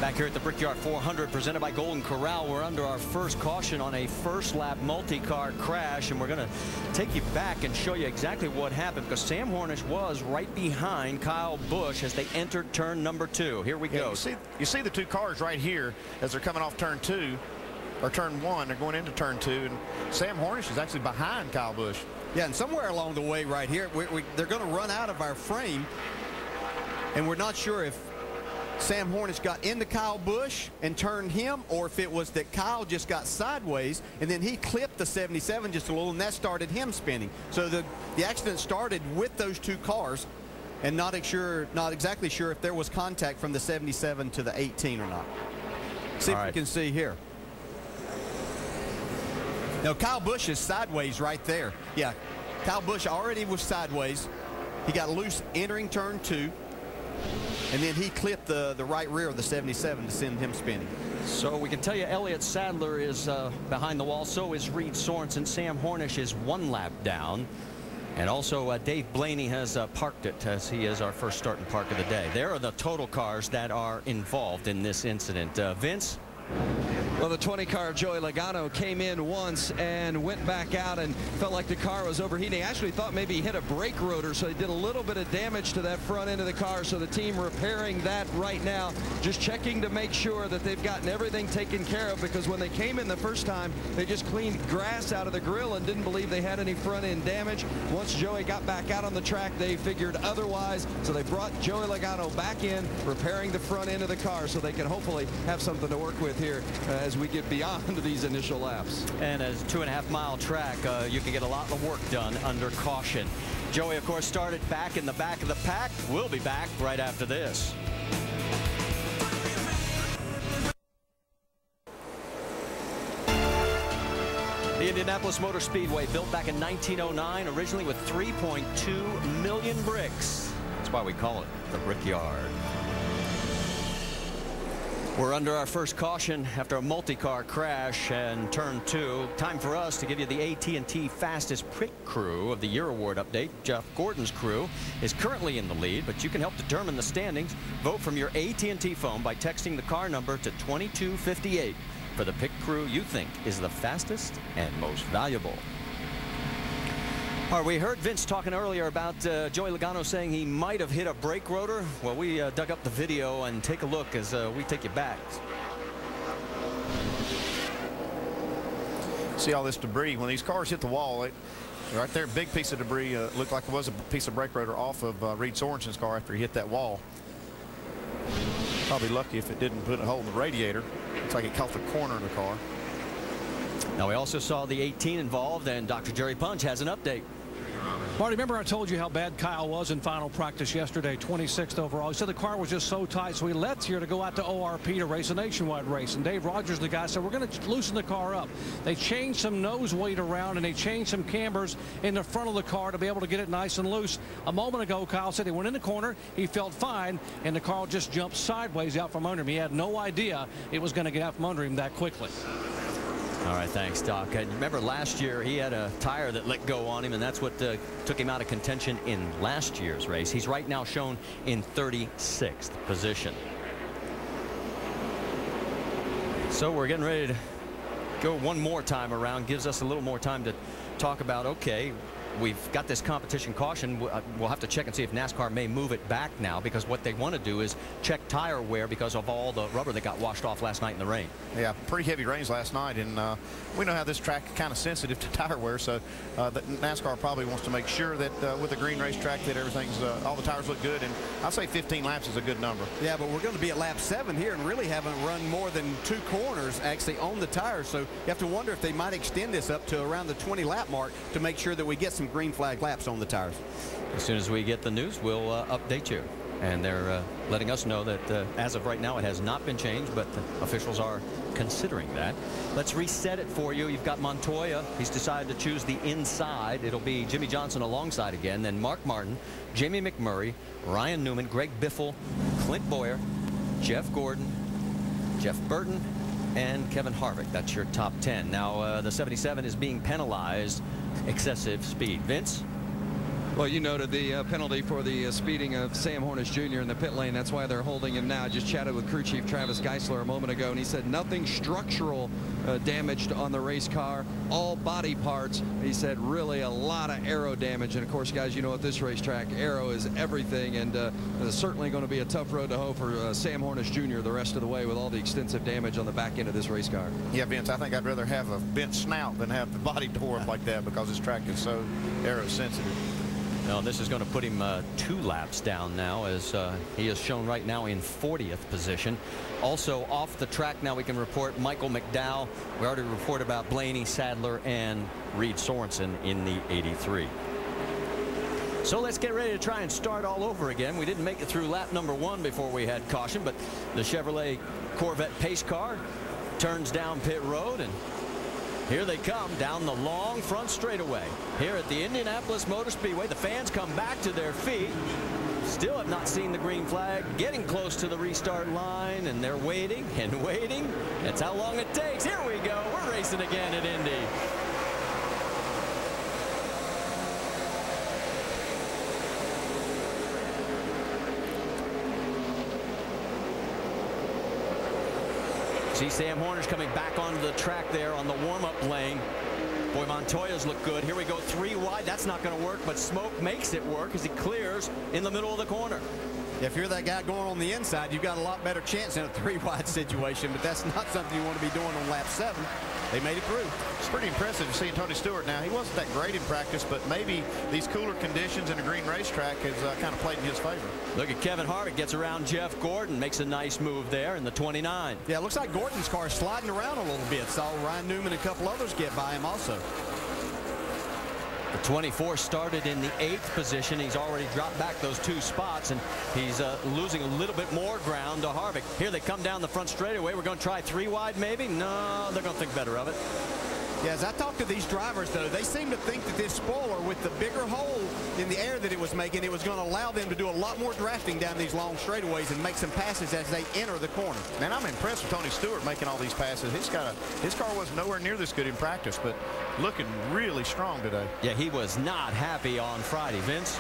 Back here at the Brickyard 400 presented by Golden Corral, we're under our first caution on a first lap multi-car crash, and we're going to take you back and show you exactly what happened, because Sam Hornish was right behind Kyle Busch as they entered turn number 2. Here we go. You see the two cars right here as they're coming off turn 2 or turn 1. They're going into turn 2, and Sam Hornish is actually behind Kyle Busch. Yeah, and somewhere along the way right here, they're going to run out of our frame, and we're not sure if Sam Hornish got into Kyle Busch and turned him, or if it was that Kyle just got sideways and then he clipped the 77 just a little, and that started him spinning. So the accident started with those two cars, and not exactly sure if there was contact from the 77 to the 18 or not. See if we can see here. Now Kyle Busch is sideways right there. Yeah, Kyle Busch already was sideways. He got loose entering turn 2. And then he clipped the right rear of the 77 to send him spinning. So we can tell you Elliott Sadler is behind the wall. So is Reed Sorensen. Sam Hornish is 1 lap down. And also Dave Blaney has parked it, as he is our first start and park of the day. There are the total cars that are involved in this incident. Vince? Well, the 20 car Joey Logano came in once and went back out and felt like the car was overheating. Actually thought maybe he hit a brake rotor, so he did a little bit of damage to that front end of the car. So the team repairing that right now, just checking to make sure that they've gotten everything taken care of, because when they came in the first time, they just cleaned grass out of the grill and didn't believe they had any front end damage. Once Joey got back out on the track, they figured otherwise. So they brought Joey Logano back in, repairing the front end of the car so they can hopefully have something to work with here as we get beyond these initial laps. And as a 2.5-mile track, you can get a lot of work done under caution. Joey, of course, started back in the back of the pack. We'll be back right after this. The Indianapolis Motor Speedway, built back in 1909, originally with 3.2 million bricks. That's why we call it the Brickyard. We're under our first caution after a multi-car crash and turn 2. Time for us to give you the AT&T Fastest Pit Crew of the Year Award update. Jeff Gordon's crew is currently in the lead, but you can help determine the standings. Vote from your AT&T phone by texting the car number to 2258 for the pit crew you think is the fastest and most valuable. All right, we heard Vince talking earlier about Joey Logano saying he might have hit a brake rotor. Well, we dug up the video and take a look as we take you back. See all this debris. When these cars hit the wall, right there, big piece of debris looked like it was a piece of brake rotor off of Reed Sorensen's car after he hit that wall. Probably lucky if it didn't put a hole in the radiator. Looks like it caught the corner of the car. Now, we also saw the 18 involved, and Dr. Jerry Punch has an update. Marty, remember I told you how bad Kyle was in final practice yesterday, 26th overall. He said the car was just so tight, so he left here to go out to ORP to race a nationwide race. And Dave Rogers, the guy, said, we're going to loosen the car up. They changed some nose weight around, and they changed some cambers in the front of the car to be able to get it nice and loose. A moment ago, Kyle said he went in the corner, he felt fine, and the car just jumped sideways out from under him. He had no idea it was going to get out from under him that quickly. All right, thanks, Doc. And remember last year he had a tire that let go on him, and that's what took him out of contention in last year's race. He's right now shown in 36th position. So we're getting ready to go one more time around. Gives us a little more time to talk about, okay, we've got this competition caution. We'll have to check and see if NASCAR may move it back now, because what they want to do is check tire wear because of all the rubber that got washed off last night in the rain. Yeah, pretty heavy rains last night, and we know how this track is kind of sensitive to tire wear, so that NASCAR probably wants to make sure that with the green racetrack that everything's all the tires look good, and I'd say 15 laps is a good number. Yeah, but we're going to be at lap 7 here and really haven't run more than 2 corners actually on the tires, so you have to wonder if they might extend this up to around the 20 lap mark to make sure that we get some green flag laps on the tires. As soon as we get the news, we'll update you. And they're letting us know that as of right now, it has not been changed, but the officials are considering that. Let's reset it for you. You've got Montoya. He's decided to choose the inside. It'll be Jimmy Johnson alongside again, then Mark Martin, Jamie McMurray, Ryan Newman, Greg Biffle, Clint Boyer, Jeff Gordon, Jeff Burton, and Kevin Harvick. That's your top 10. Now, the 77 is being penalized excessive speed. Vince? Well, you noted the penalty for the speeding of Sam Hornish Jr. in the pit lane. That's why they're holding him now. I just chatted with crew chief Travis Geisler a moment ago, and he said nothing structural damaged on the race car, all body parts. He said really a lot of aero damage. And of course, guys, you know at this racetrack, aero is everything, and it's certainly going to be a tough road to hoe for Sam Hornish Jr. the rest of the way with all the extensive damage on the back end of this race car. Yeah, Vince, I think I'd rather have a bent snout than have the body tore up like that, because this track is so aero sensitive. No, this is going to put him 2 laps down now, as he is shown right now in 40th position. Also off the track now, we can report Michael McDowell. We already reported about Blaney Sadler and Reed Sorensen in the 83. So let's get ready to try and start all over again. We didn't make it through lap number 1 before we had caution, but the Chevrolet Corvette pace car turns down pit road, and here they come down the long front straightaway here at the Indianapolis Motor Speedway. The fans come back to their feet. Still have not seen the green flag. Getting close to the restart line, and they're waiting and waiting. That's how long it takes. Here we go. We're racing again at Indy. See Sam Hornish coming back onto the track there on the warm-up lane. Boy, Montoya's look good. Here we go, 3 wide. That's not going to work, but Smoke makes it work as he clears in the middle of the corner. If you're that guy going on the inside, you've got a lot better chance in a 3 wide situation, but that's not something you want to be doing on lap 7. They made it through. It's pretty impressive seeing Tony Stewart now. He wasn't that great in practice, but maybe these cooler conditions in a green racetrack has kind of played in his favor. Look at Kevin Harvick, gets around Jeff Gordon, makes a nice move there in the 29. Yeah, it looks like Gordon's car is sliding around a little bit. Saw Ryan Newman and a couple others get by him also. The 24 started in the 8th position. He's already dropped back those 2 spots, and he's losing a little bit more ground to Harvick. Here they come down the front straightaway. We're going to try 3 wide maybe. No, they're going to think better of it. Yeah, as I talk to these drivers, though, they seem to think that this spoiler, with the bigger hole in the air that it was making, it was going to allow them to do a lot more drafting down these long straightaways and make some passes as they enter the corner. Man, I'm impressed with Tony Stewart making all these passes. His car was nowhere near this good in practice, but looking really strong today. Yeah, he was not happy on Friday. Vince?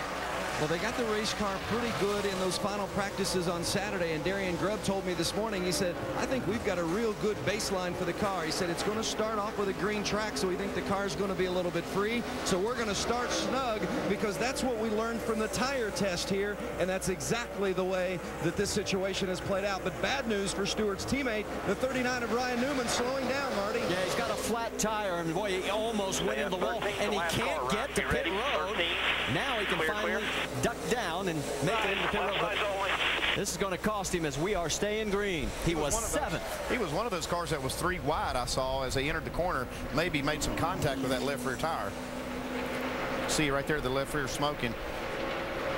Well, they got the race car pretty good in those final practices on Saturday, and Darian Grubb told me this morning, he said, I think we've got a real good baseline for the car. He said it's going to start off with a green track, so we think the car's going to be a little bit free. So we're going to start snug, because that's what we learned from the tire test here, and that's exactly the way that this situation has played out. But bad news for Stewart's teammate, the 39 of Ryan Newman, slowing down, Marty. Yeah, he's got a flat tire, and boy, he almost went into the wall, and he can't get to pit road. Now he can finally duck down and make it into pit road. But this is going to cost him, as we are staying green. He was 7th. He was one of those cars that was 3 wide, I saw, as they entered the corner. Maybe made some contact with that left rear tire. See right there, the left rear smoking.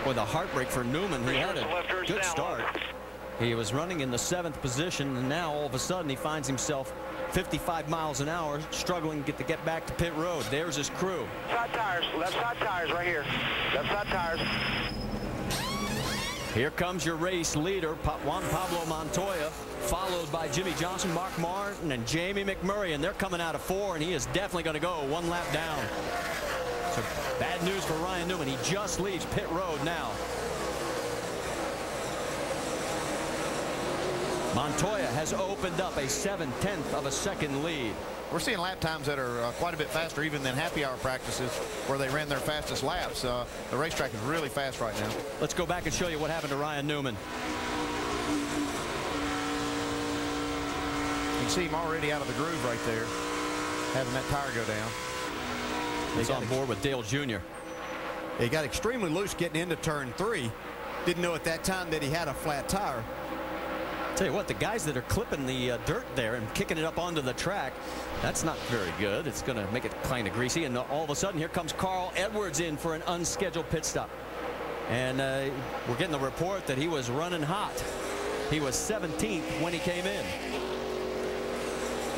Boy, the heartbreak for Newman. He had a good start. He was running in the 7th position, and now all of a sudden he finds himself 55 miles an hour, struggling to get back to pit road. There's his crew. Side tires, left side tires right here. Left side tires. Here comes your race leader, Juan Pablo Montoya, followed by Jimmy Johnson, Mark Martin, and Jamie McMurray, and they're coming out of 4, and he is definitely going to go 1 lap down. So bad news for Ryan Newman. He just leaves pit road now. Montoya has opened up a 7/10 of a second lead. We're seeing lap times that are quite a bit faster even than happy hour practices, where they ran their fastest laps. The racetrack is really fast right now. Let's go back and show you what happened to Ryan Newman. You can see him already out of the groove right there, having that tire go down. He's on board with Dale Jr. He got extremely loose getting into turn 3. Didn't know at that time that he had a flat tire. Tell you what, the guys that are clipping the dirt there and kicking it up onto the track, that's not very good. It's going to make it kind of greasy. And all of a sudden, here comes Carl Edwards in for an unscheduled pit stop. And we're getting the report that he was running hot. He was 17th when he came in.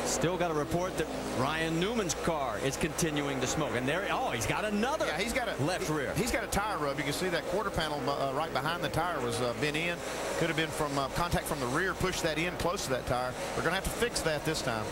Still got a report that Ryan Newman's car is continuing to smoke. And there, oh, he's got another. Yeah, he's got a left rear. He's got a tire rub. You can see that quarter panel right behind the tire was bent in. Could have been from contact from the rear, pushed that in close to that tire. We're going to have to fix that this time.